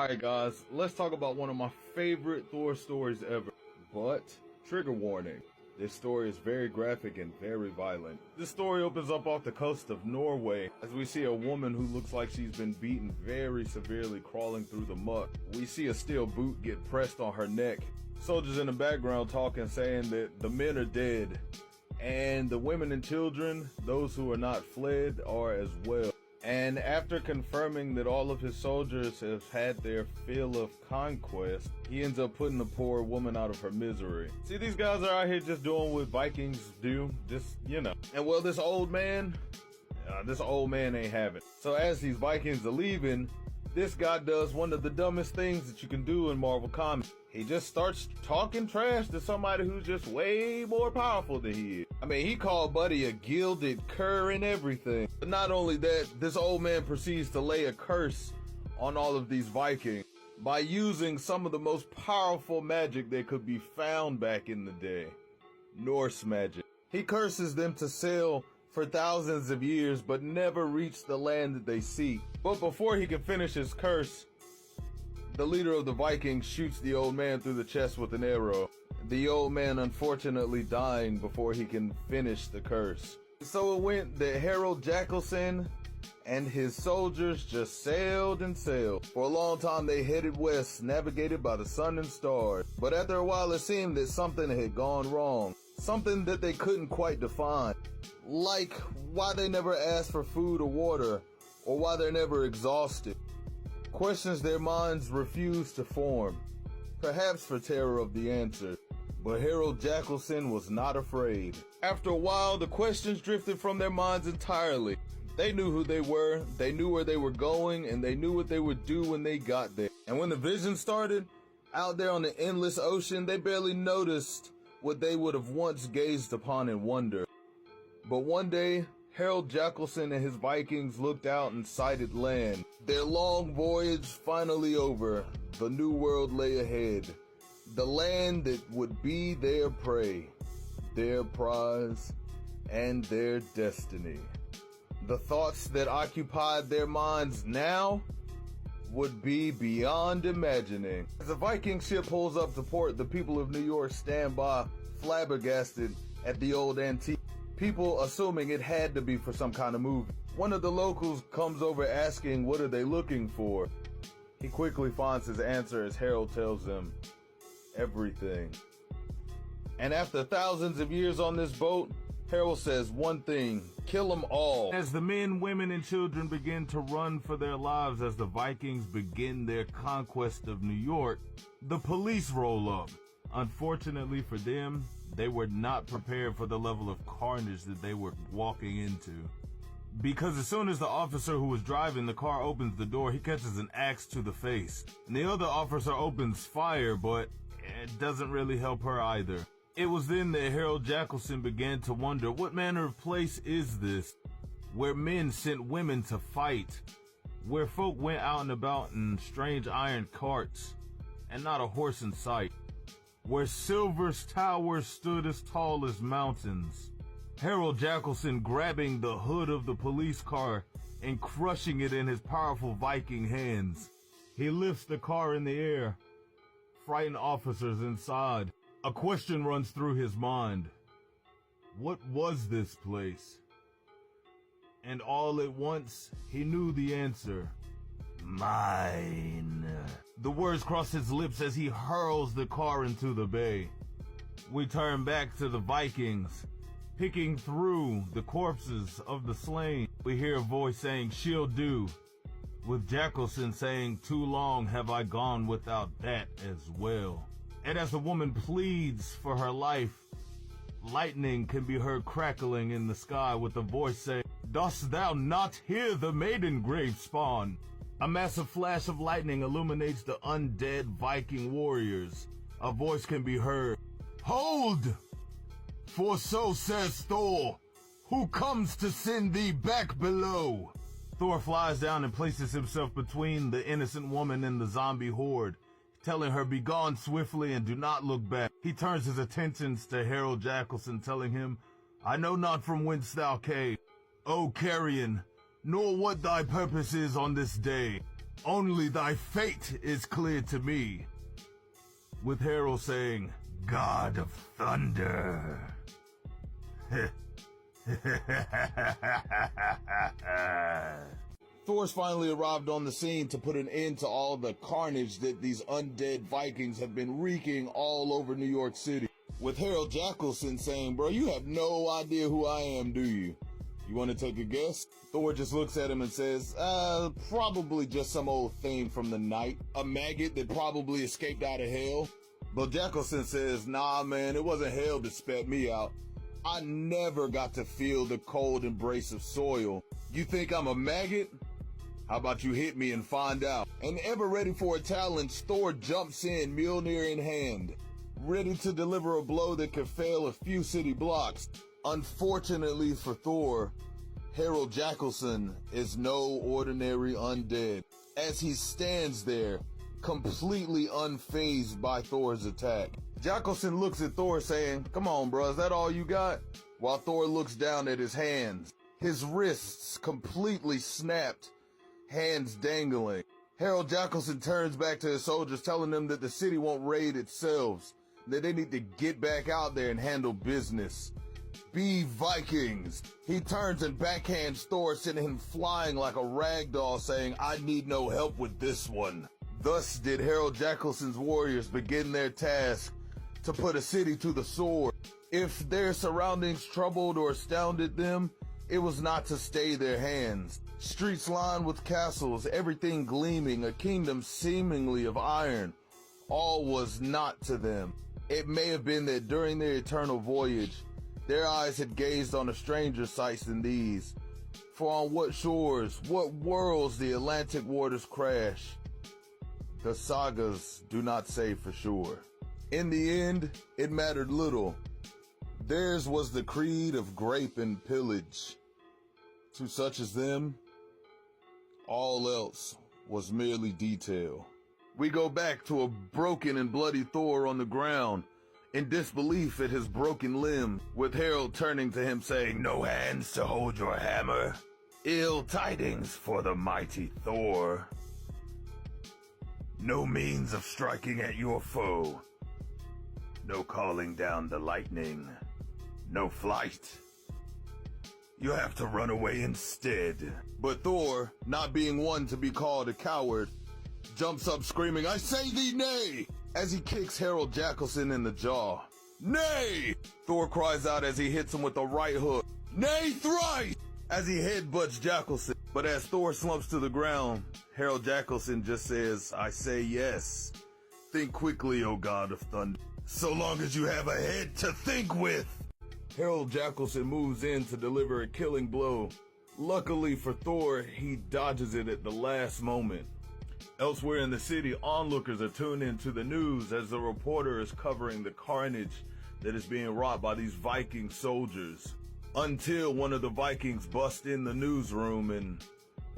Alright guys, let's talk about one of my favorite Thor stories ever. But, trigger warning, this story is very graphic and very violent. This story opens up off the coast of Norway as we see a woman who looks like she's been beaten very severely crawling through the muck. We see a steel boot get pressed on her neck. Soldiers in the background talking, saying that the men are dead. And the women and children, those who are not fled, are as well. And after confirming that all of his soldiers have had their fill of conquest, he ends up putting the poor woman out of her misery. See, these guys are out here just doing what Vikings do, And well, this old man ain't having it. So as these Vikings are leaving, this guy does one of the dumbest things that you can do in Marvel Comics. He just starts talking trash to somebody who's just way more powerful than he is. I mean, he called Buddy a gilded cur and everything. But not only that, this old man proceeds to lay a curse on all of these Vikings by using some of the most powerful magic that could be found back in the day. Norse magic. He curses them to sail for thousands of years, but never reach the land that they seek. But before he can finish his curse, the leader of the Vikings shoots the old man through the chest with an arrow. The old man unfortunately dying before he can finish the curse. So it went that HARELD JAKELSSON and his soldiers just sailed and sailed. For a long time they headed west, navigated by the sun and stars. But after a while it seemed that something had gone wrong. Something that they couldn't quite define. Like why they never asked for food or water, or why they're never exhausted. Questions their minds refused to form, perhaps for terror of the answer. But HARELD JAKELSSON was not afraid. After a while, the questions drifted from their minds entirely. They knew who they were, they knew where they were going, and they knew what they would do when they got there. And when the vision started, out there on the endless ocean, they barely noticed what they would have once gazed upon in wonder. But one day, HARELD JAKELSSON and his Vikings looked out and sighted land. Their long voyage finally over, the new world lay ahead. The land that would be their prey, their prize, and their destiny. The thoughts that occupied their minds now would be beyond imagining. As the Viking ship pulls up to port, the people of New York stand by, flabbergasted at the old antique. People assuming it had to be for some kind of movie. One of the locals comes over asking what are they looking for. He quickly finds his answer as HARELD tells him everything. And after thousands of years on this boat, HARELD says one thing: kill them all. As the men, women, and children begin to run for their lives as the Vikings begin their conquest of New York, the police roll up. Unfortunately for them, they were not prepared for the level of carnage that they were walking into. Because as soon as the officer who was driving the car opens the door, he catches an axe to the face. And the other officer opens fire, but it doesn't really help her either. It was then that HARELD JAKELSSON began to wonder, what manner of place is this, where men sent women to fight, where folk went out and about in strange iron carts, and not a horse in sight, where silver's towers stood as tall as mountains. HARELD JAKELSSON grabbing the hood of the police car and crushing it in his powerful Viking hands. He lifts the car in the air, frightened officers inside. A question runs through his mind. What was this place? And all at once, he knew the answer. Mine. The words cross his lips as he hurls the car into the bay. We turn back to the Vikings. Picking through the corpses of the slain, we hear a voice saying, she'll do. With JAKELSSON saying, too long have I gone without that as well. And as the woman pleads for her life, lightning can be heard crackling in the sky with a voice saying, dost thou not hear the maiden grave spawn? A massive flash of lightning illuminates the undead Viking warriors. A voice can be heard. Hold! For so says Thor, who comes to send thee back below. Thor flies down and places himself between the innocent woman and the zombie horde, telling her, be gone swiftly and do not look back. He turns his attentions to HARELD JAKELSSON, telling him, I know not from whence thou came, O carrion, nor what thy purpose is on this day. Only thy fate is clear to me. With Harold saying, God of Thunder. Thor's finally arrived on the scene to put an end to all the carnage that these undead Vikings have been wreaking all over New York City. With Harold Jackelson saying, bro, you have no idea who I am, do you? You want to take a guess? Thor just looks at him and says, probably just some old thing from the night. A maggot that probably escaped out of hell. But Jackelson says, nah, man, it wasn't hell that spat me out. I never got to feel the cold embrace of soil. You think I'm a maggot? How about you hit me and find out? And ever ready for a challenge, Thor jumps in, Mjolnir in hand, ready to deliver a blow that could fail a few city blocks. Unfortunately for Thor, Harold Jackelson is no ordinary undead, as he stands there, completely unfazed by Thor's attack. Jackelson looks at Thor saying, come on, bro, is that all you got? While Thor looks down at his hands, his wrists completely snapped, hands dangling. Harold Jackelson turns back to his soldiers, telling them that the city won't raid itself, that they need to get back out there and handle business. Be Vikings. He turns and backhands Thor, sending him flying like a rag doll, saying, I need no help with this one. Thus did Harold Jackelson's warriors begin their task to put a city to the sword. If their surroundings troubled or astounded them, it was not to stay their hands. Streets lined with castles, everything gleaming, a kingdom seemingly of iron. All was not to them. It may have been that during their eternal voyage, their eyes had gazed on a stranger sights than these. For on what shores, what worlds the Atlantic waters crash, the sagas do not say for sure. In the end, it mattered little. Theirs was the creed of grape and pillage. To such as them, all else was merely detail. We go back to a broken and bloody Thor on the ground, in disbelief at his broken limb, with Harold turning to him saying, no hands to hold your hammer. Ill tidings for the mighty Thor. No means of striking at your foe. No calling down the lightning. No flight. You have to run away instead. But Thor, not being one to be called a coward, jumps up screaming, I say thee nay, as he kicks Harold Jackelson in the jaw. Nay! Thor cries out as he hits him with a right hook. Nay thrice! As he headbutts Jackelson. But as Thor slumps to the ground, Harold Jackelson just says, I say yes. Think quickly, O God of Thunder, so long as you have a head to think with. Harold Jackelson moves in to deliver a killing blow. Luckily for Thor, he dodges it at the last moment. Elsewhere in the city, onlookers are tuned into the news as the reporter is covering the carnage that is being wrought by these Viking soldiers. Until one of the Vikings busts in the newsroom and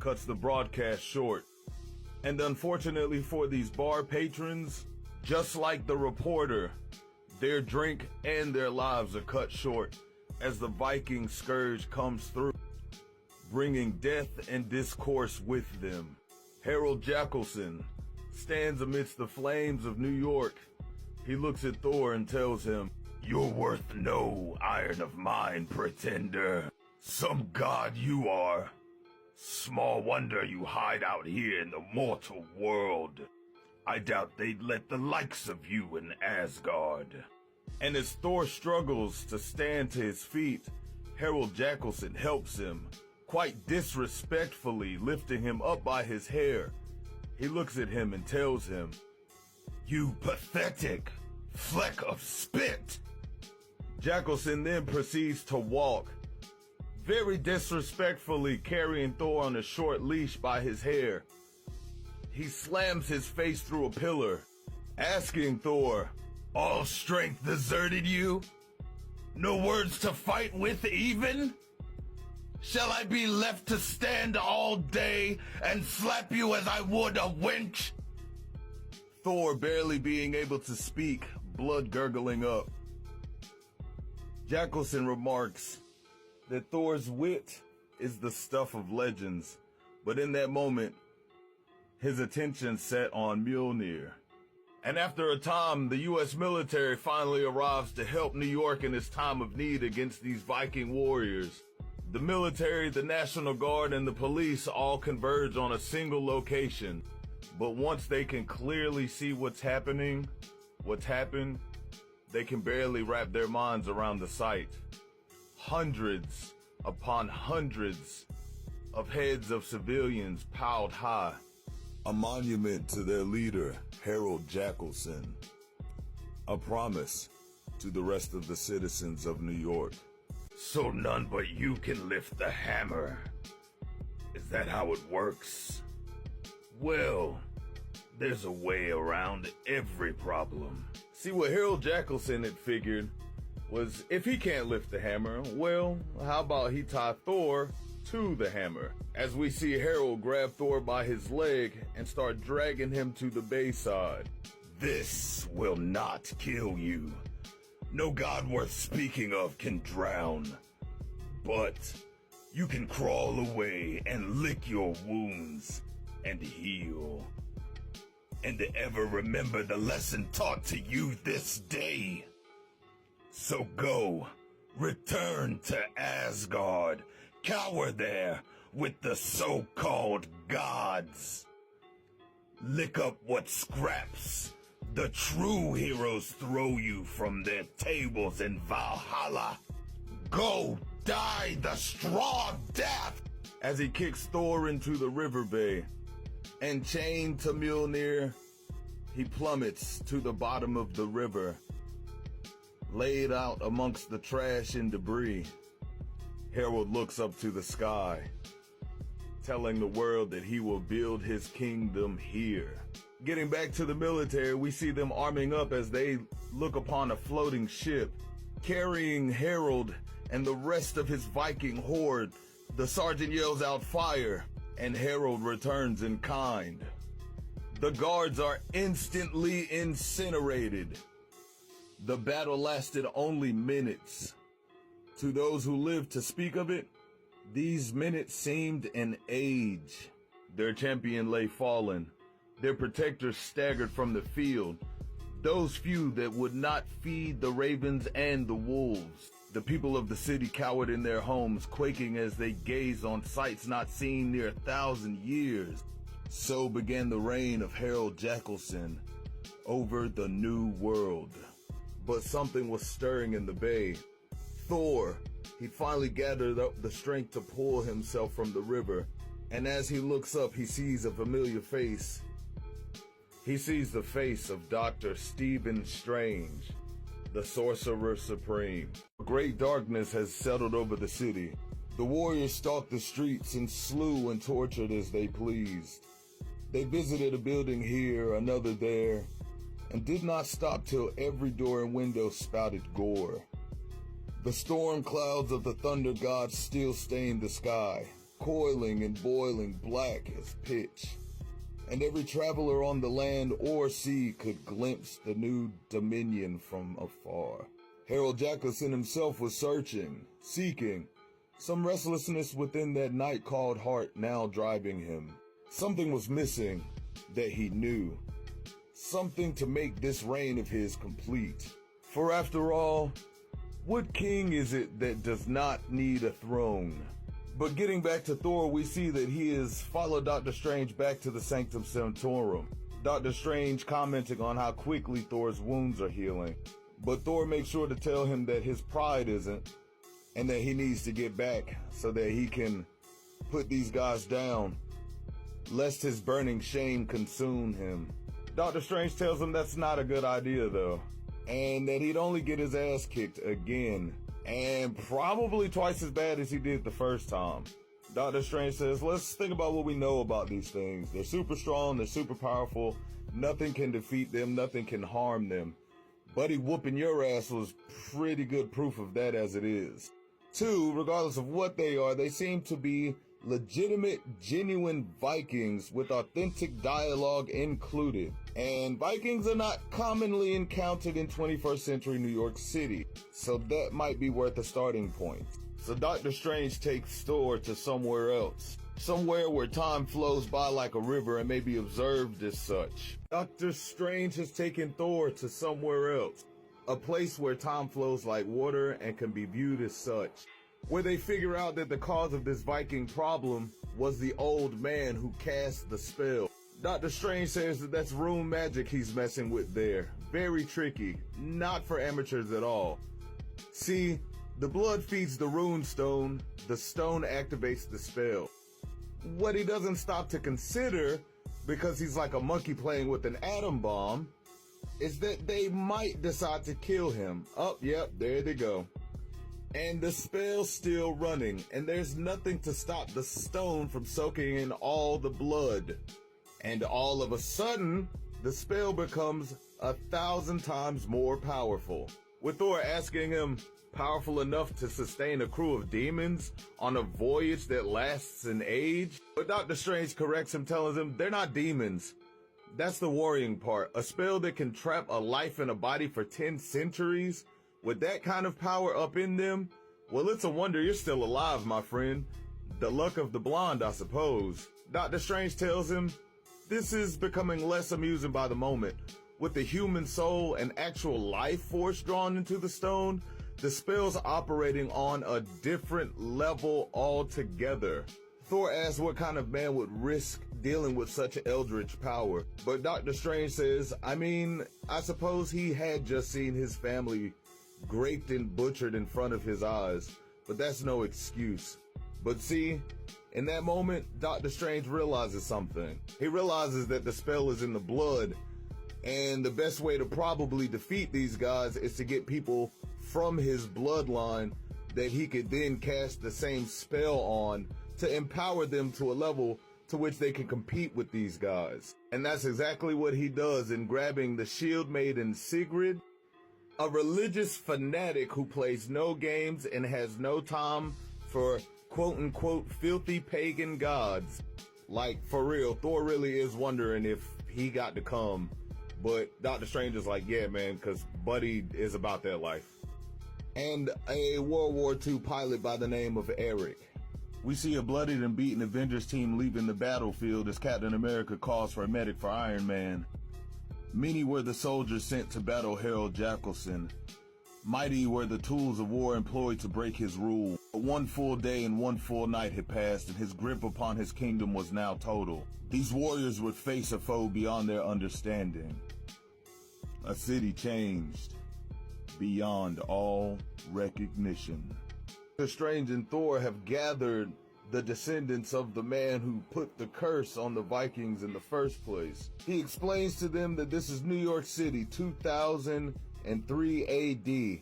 cuts the broadcast short. And unfortunately for these bar patrons, just like the reporter, their drink and their lives are cut short as the Viking scourge comes through, bringing death and discourse with them. Harold Jackelson stands amidst the flames of New York. He looks at Thor and tells him, you're worth no iron of mine, pretender. Some god you are. Small wonder you hide out here in the mortal world. I doubt they'd let the likes of you in Asgard. And as Thor struggles to stand to his feet, Harold Jackelson helps him, quite disrespectfully lifting him up by his hair. He looks at him and tells him, you pathetic fleck of spit. Jackelson then proceeds to walk, very disrespectfully carrying Thor on a short leash by his hair. He slams his face through a pillar, asking Thor, all strength deserted you? No words to fight with even? Shall I be left to stand all day and slap you as I would a wench? Thor barely being able to speak, blood gurgling up. Jackelson remarks that Thor's wit is the stuff of legends, but in that moment, his attention set on Mjolnir. And after a time, the U.S. military finally arrives to help New York in its time of need against these Viking warriors. The military, the National Guard, and the police all converge on a single location. But once they can clearly see what's happened, they can barely wrap their minds around the sight. Hundreds upon hundreds of heads of civilians piled high. A monument to their leader, HARELD JAKELSSON. A promise to the rest of the citizens of New York. So none but you can lift the hammer. Is that how it works? Well, there's a way around every problem. See, what HARELD JAKELSSON had figured was if he can't lift the hammer, well, how about he tie Thor to the hammer? As we see Harold grab Thor by his leg and start dragging him to the bayside. This will not kill you. No god worth speaking of can drown. But you can crawl away and lick your wounds and heal. And ever remember the lesson taught to you this day. So go, return to Asgard, cower there with the so-called gods. Lick up what scraps the true heroes throw you from their tables in Valhalla. Go die the straw death! As he kicks Thor into the river bay, and chained to Mjolnir, he plummets to the bottom of the river, laid out amongst the trash and debris. Harold looks up to the sky, telling the world that he will build his kingdom here. Getting back to the military, we see them arming up as they look upon a floating ship, carrying Harold and the rest of his Viking horde. The sergeant yells out fire, and Harold returns in kind. The guards are instantly incinerated. The battle lasted only minutes. To those who lived to speak of it, these minutes seemed an age. Their champion lay fallen. Their protectors staggered from the field. Those few that would not feed the ravens and the wolves. The people of the city cowered in their homes, quaking as they gazed on sights not seen near 1,000 years. So began the reign of HARELD JAKELSSON over the new world. But something was stirring in the bay. Thor, he finally gathered up the strength to pull himself from the river, and as he looks up, he sees a familiar face. He sees the face of Dr. Stephen Strange, the Sorcerer Supreme. Great darkness has settled over the city. The warriors stalked the streets and slew and tortured as they pleased. They visited a building here, another there, and did not stop till every door and window spouted gore. The storm clouds of the thunder gods still stained the sky, coiling and boiling black as pitch. And every traveler on the land or sea could glimpse the new dominion from afar. HARELD JAKELSSON himself was searching, seeking, some restlessness within that night-called heart now driving him. Something was missing that he knew. Something to make this reign of his complete. For after all, what king is it that does not need a throne? But getting back to Thor, we see that he has followed Dr. Strange back to the Sanctum Sanctorum. Dr. Strange commenting on how quickly Thor's wounds are healing. But Thor makes sure to tell him that his pride isn't, and that he needs to get back so that he can put these guys down, lest his burning shame consume him. Dr. Strange tells him that's not a good idea though, and that he'd only get his ass kicked again, and probably twice as bad as he did the first time. Dr. Strange says, let's think about what we know about these things. They're super strong, they're super powerful, nothing can defeat them, nothing can harm them. Buddy whooping your ass was pretty good proof of that as it is. 2, regardless of what they are, they seem to be legitimate, genuine Vikings with authentic dialogue included. And Vikings are not commonly encountered in 21st century New York City, so that might be worth a starting point. So Dr. Strange takes Thor to somewhere else, somewhere where time flows by like a river and may be observed as such. Doctor Strange has taken Thor to somewhere else, a place where time flows like water and can be viewed as such, where they figure out that the cause of this Viking problem was the old man who cast the spell. Doctor Strange says that that's rune magic he's messing with there. Very tricky, not for amateurs at all. See, the blood feeds the rune stone, the stone activates the spell. What he doesn't stop to consider, because he's like a monkey playing with an atom bomb, is that they might decide to kill him. Oh, yep, there they go. And the spell's still running, and there's nothing to stop the stone from soaking in all the blood. And all of a sudden, the spell becomes 1,000 times more powerful. With Thor asking him, powerful enough to sustain a crew of demons on a voyage that lasts an age? But Doctor Strange corrects him, telling him they're not demons. That's the worrying part. A spell that can trap a life in a body for 10 centuries? With that kind of power up in them? Well, it's a wonder you're still alive, my friend. The luck of the blonde, I suppose. Doctor Strange tells him, this is becoming less amusing by the moment. With the human soul and actual life force drawn into the stone, the spell's operating on a different level altogether. Thor asks what kind of man would risk dealing with such eldritch power. But Doctor Strange says, I suppose he had just seen his family raped and butchered in front of his eyes, but that's no excuse. But see, in that moment, Doctor Strange realizes something. He realizes that the spell is in the blood, and the best way to probably defeat these guys is to get people from his bloodline that he could then cast the same spell on to empower them to a level to which they can compete with these guys. And that's exactly what he does in grabbing the shield maiden Sigrid, a religious fanatic who plays no games and has no time for quote-unquote filthy pagan gods. Like, for real, Thor really is wondering if he got to come, but Doctor Strange is like, yeah, man, because Buddy is about that life. And a World War II pilot by the name of Eric. We see a bloodied and beaten Avengers team leaving the battlefield as Captain America calls for a medic for Iron Man. Many were the soldiers sent to battle HARELD JAKELSSON. Mighty were the tools of war employed to break his rule. But one full day and one full night had passed, and his grip upon his kingdom was now total. These warriors would face a foe beyond their understanding. A city changed beyond all recognition. The Strange and Thor have gathered the descendants of the man who put the curse on the Vikings in the first place. He explains to them that this is New York City, 2003 AD,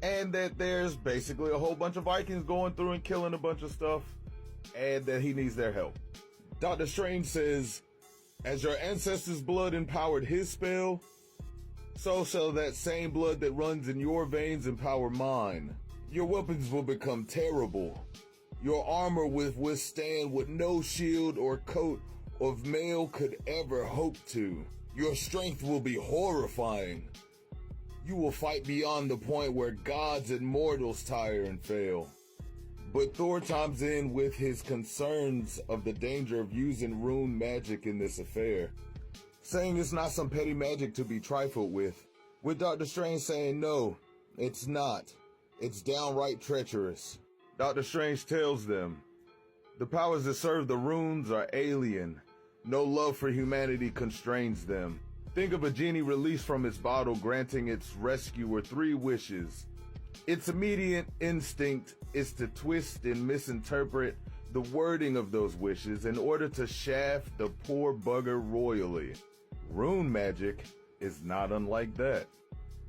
and that there's basically a whole bunch of Vikings going through and killing a bunch of stuff, and that he needs their help. Doctor Strange says, as your ancestors' blood empowered his spell, so shall that same blood that runs in your veins empower mine. Your weapons will become terrible. Your armor will withstand what no shield or coat of mail could ever hope to. Your strength will be horrifying. You will fight beyond the point where gods and mortals tire and fail. But Thor chimes in with his concerns of the danger of using rune magic in this affair, saying it's not some petty magic to be trifled with Doctor Strange saying no, it's not. It's downright treacherous. Doctor Strange tells them, the powers that serve the runes are alien. No love for humanity constrains them. Think of a genie released from its bottle granting its rescuer 3 wishes. Its immediate instinct is to twist and misinterpret the wording of those wishes in order to shaft the poor bugger royally. Rune magic is not unlike that.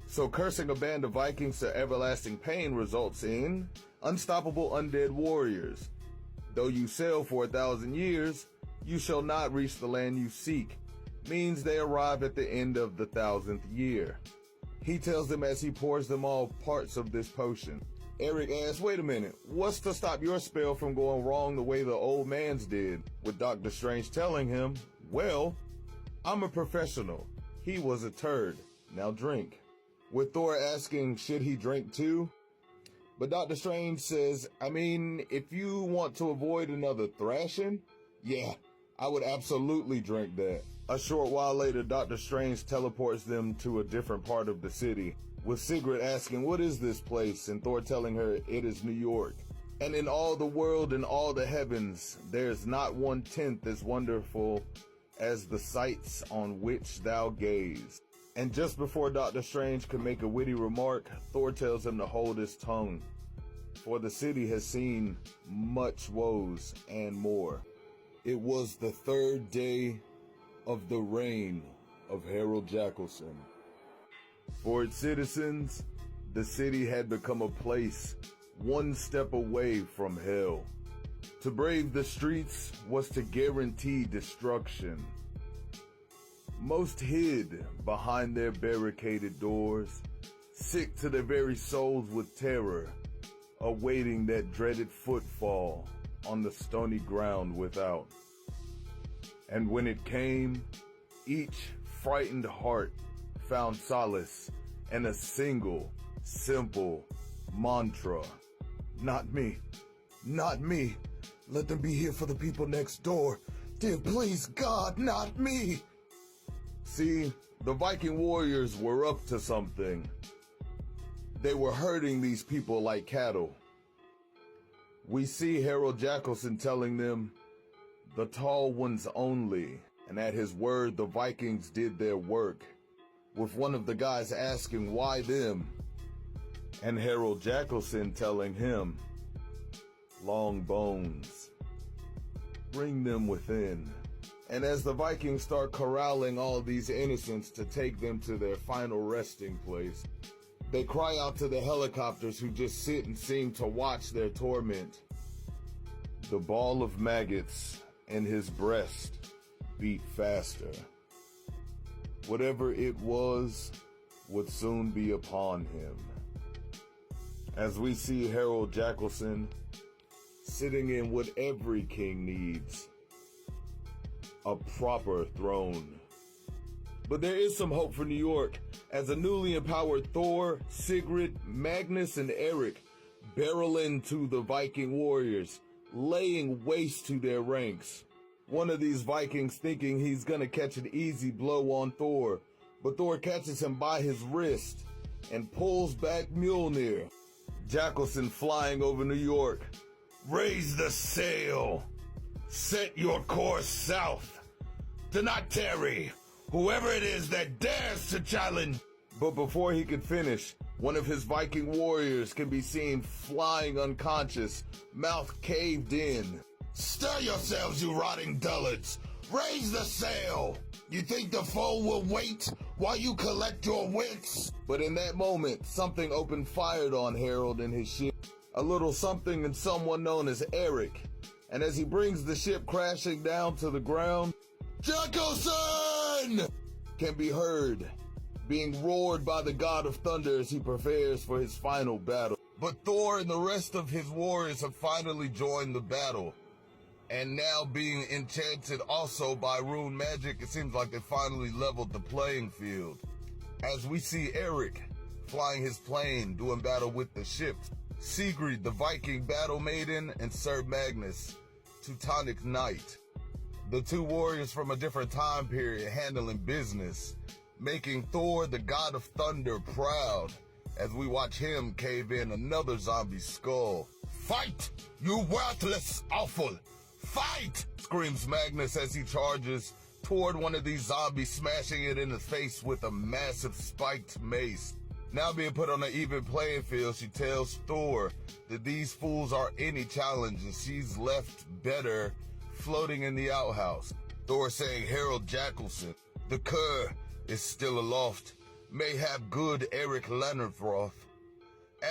So cursing a band of Vikings to everlasting pain results in unstoppable undead warriors. Though you sail for 1,000 years, you shall not reach the land you seek, means they arrive at the end of the 1,000th year. He tells them as he pours them all parts of this potion. Eric asks, wait a minute, what's to stop your spell from going wrong the way the old man's did? With Doctor Strange telling him, well, I'm a professional. He was a turd. Now drink. With Thor asking, should he drink too? But Dr. Strange says, I mean, if you want to avoid another thrashing, yeah, I would absolutely drink that. A short while later, Dr. Strange teleports them to a different part of the city, with Sigrid asking, what is this place? And Thor telling her it is New York. And in all the world and all the heavens, there's not 1/10 as wonderful as the sights on which thou gaze. And just before Dr. Strange could make a witty remark, Thor tells him to hold his tongue, for the city has seen much woes and more. It was the 3rd day of the reign of HARELD JAKELSSON. For its citizens, the city had become a place one step away from hell. To brave the streets was to guarantee destruction. Most hid behind their barricaded doors, sick to their very souls with terror, awaiting that dreaded footfall on the stony ground without. And when it came, each frightened heart found solace in a single, simple mantra. Not me. Not me. Let them be here for the people next door. Dear, please, God, not me. See, the Viking warriors were up to something. They were herding these people like cattle. We see HARELD JAKELSSON telling them, the tall ones only, and at his word the Vikings did their work, with one of the guys asking why them, and HARELD JAKELSSON telling him, long bones, bring them within. And as the Vikings start corralling all these innocents to take them to their final resting place, they cry out to the helicopters who just sit and seem to watch their torment. The ball of maggots in his breast beat faster. Whatever it was would soon be upon him. As we see HARELD JAKELSSON sitting in what every king needs, a proper throne. But there is some hope for New York, as a newly empowered Thor, Sigrid, Magnus, and Eric barrel into the Viking warriors, laying waste to their ranks. One of these Vikings thinking he's gonna catch an easy blow on Thor, but Thor catches him by his wrist and pulls back Mjolnir. JAKELSSON flying over New York. Raise the sail. Set your course south. Do not tarry, whoever it is that dares to challenge. But before he could finish, one of his Viking warriors can be seen flying unconscious, mouth caved in. Stir yourselves, you rotting dullards. Raise the sail. You think the foe will wait while you collect your wits? But in that moment, something opened fire on HARELD and his ship. A little something and someone known as Eric. And as he brings the ship crashing down to the ground, JAKELSSON can be heard, being roared by the god of thunder as he prepares for his final battle. But Thor and the rest of his warriors have finally joined the battle. And now being enchanted also by rune magic, it seems like they finally leveled the playing field. As we see Eric flying his plane, doing battle with the ships. Sigrid, the Viking battle maiden, and Sir Magnus, Teutonic Knight. The two warriors from a different time period handling business, making Thor, the god of thunder, proud as we watch him cave in another zombie skull. Fight, you worthless offal! Fight! Screams Magnus as he charges toward one of these zombies, smashing it in the face with a massive spiked mace. Now being put on an even playing field, she tells Thor that these fools are any challenge and she's left better floating in the outhouse. Thor saying, HARELD JAKELSSON, the cur is still aloft, may have good Eric Leonardfroth,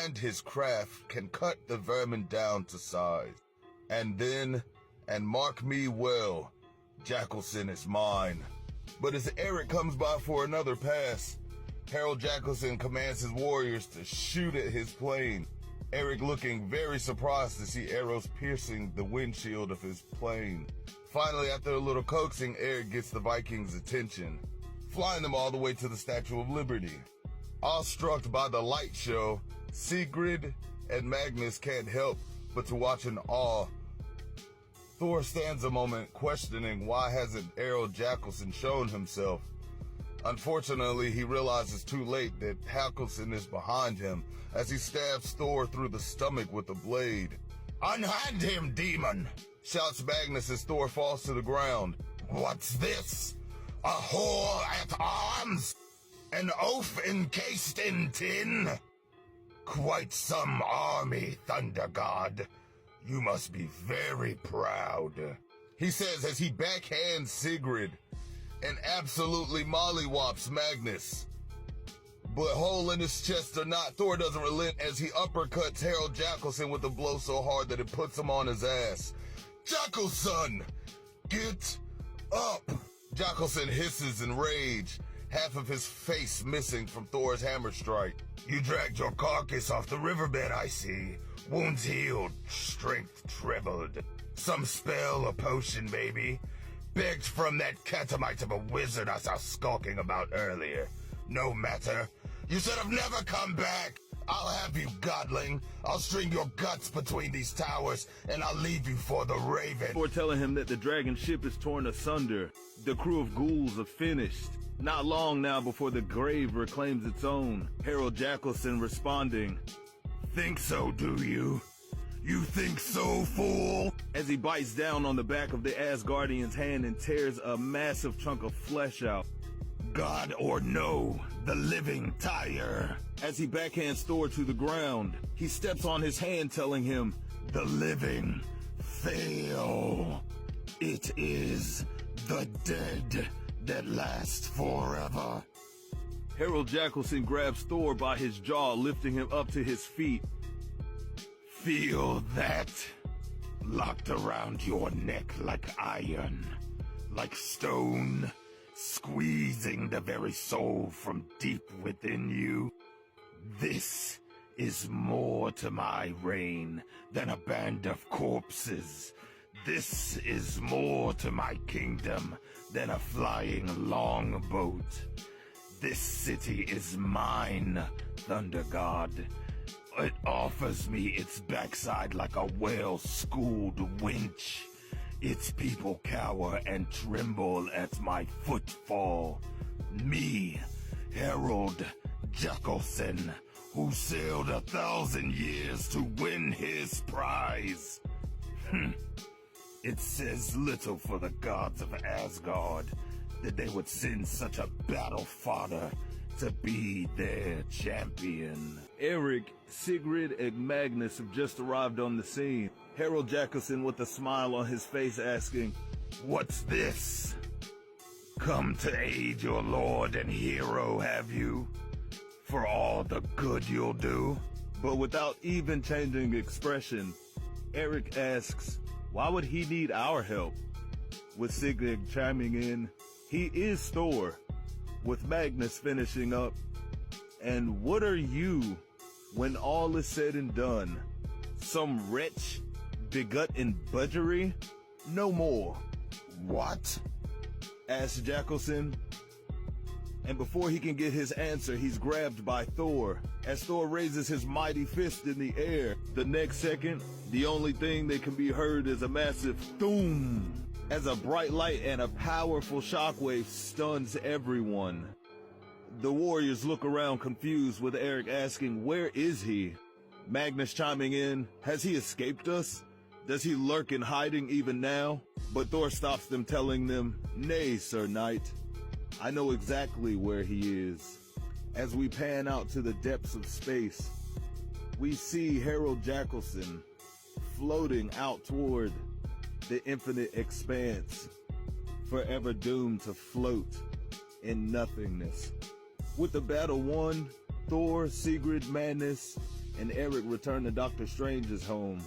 and his craft can cut the vermin down to size. And then, and mark me well, JAKELSSON is mine. But as Eric comes by for another pass, HARELD JAKELSSON commands his warriors to shoot at his plane. Eric looking very surprised to see arrows piercing the windshield of his plane. Finally, after a little coaxing, Eric gets the Vikings' attention, flying them all the way to the Statue of Liberty. Awestruck by the light show, Sigrid, and Magnus can't help but to watch in awe. Thor stands a moment questioning why hasn't HARELD JAKELSSON shown himself. Unfortunately, he realizes too late that JAKELSSON is behind him as he stabs Thor through the stomach with a blade. "Unhand him, demon!" shouts Magnus as Thor falls to the ground. "What's this? A whore at arms? An oaf encased in tin? Quite some army, Thunder God. You must be very proud," he says as he backhands Sigrid and absolutely mollywops Magnus. But hole in his chest or not, Thor doesn't relent as he uppercuts HARELD JAKELSSON with a blow so hard that it puts him on his ass. "JAKELSSON, get up!" JAKELSSON hisses in rage, half of his face missing from Thor's hammer strike. "You dragged your carcass off the riverbed, I see. Wounds healed, strength trebled. Some spell or potion, maybe. Begged from that catamite of a wizard I saw skulking about earlier. No matter. You should have never come back. I'll have you, godling. I'll string your guts between these towers, and I'll leave you for the raven." Before telling him that the dragon ship is torn asunder, the crew of ghouls are finished. Not long now before the grave reclaims its own. HARELD JAKELSSON responding, "Think so, do you? You think so, fool?" As he bites down on the back of the Asgardian's hand and tears a massive chunk of flesh out. "God or no, the living tire." As he backhands Thor to the ground, he steps on his hand telling him, "The living fail. It is the dead that last forever." HARELD JAKELSSON grabs Thor by his jaw, lifting him up to his feet. "Feel that? Locked around your neck like iron, like stone, squeezing the very soul from deep within you. This is more to my reign than a band of corpses. This is more to my kingdom than a flying longboat. This city is mine, Thunder God. It offers me its backside like a well-schooled winch. Its people cower and tremble at my footfall. Me, HARELD JAKELSSON, who sailed 1,000 years to win his prize. It says little for the gods of Asgard that they would send such a battle fodder to be their champion." Eric, Sigrid, and Magnus have just arrived on the scene. HARELD JAKELSSON with a smile on his face asking, "What's this? Come to aid your lord and hero, have you? For all the good you'll do?" But without even changing expression, Eric asks, why would he need our help? With Sigrid chiming in, he is Thor. With Magnus finishing up, and what are you when all is said and done? Some wretch begut in budgery? No more. "What?" asks JAKELSSON. And before he can get his answer, he's grabbed by Thor. As Thor raises his mighty fist in the air, the next second, the only thing that can be heard is a massive thoom, as a bright light and a powerful shockwave stuns everyone. The warriors look around confused, with Eric asking, where is he? Magnus chiming in, has he escaped us? Does he lurk in hiding even now? But Thor stops them, telling them, nay, Sir Knight, I know exactly where he is. As we pan out to the depths of space, we see HARELD JAKELSSON floating out toward the infinite expanse, forever doomed to float in nothingness. With the battle won, Thor, Sigrid, Magnus, and Eric return to Doctor Strange's home.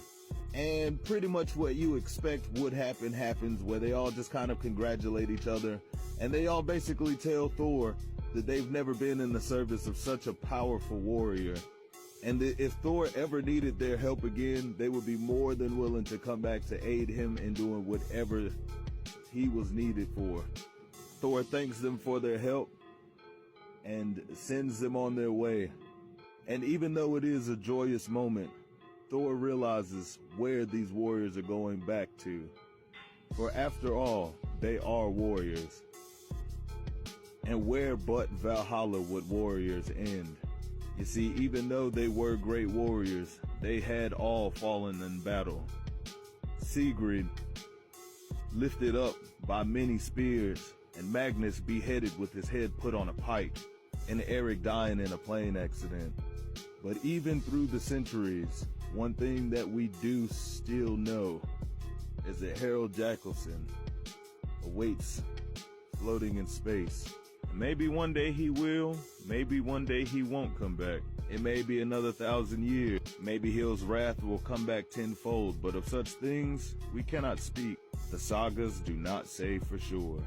And pretty much what you expect would happen happens, where they all just kind of congratulate each other, and they all basically tell Thor that they've never been in the service of such a powerful warrior, and that if Thor ever needed their help again, they would be more than willing to come back to aid him in doing whatever he was needed for. Thor thanks them for their help and sends them on their way. And even though it is a joyous moment, Thor realizes where these warriors are going back to. For after all, they are warriors. And where but Valhalla would warriors end? You see, even though they were great warriors, they had all fallen in battle. Sigrid lifted up by many spears, and Magnus beheaded with his head put on a pike, and Eric dying in a plane accident. But even through the centuries, one thing that we do still know is that Harold Jackelson awaits floating in space. And maybe one day he will, maybe one day he won't come back. It may be another 1,000 years. Maybe his wrath will come back tenfold, but of such things we cannot speak. The sagas do not say for sure.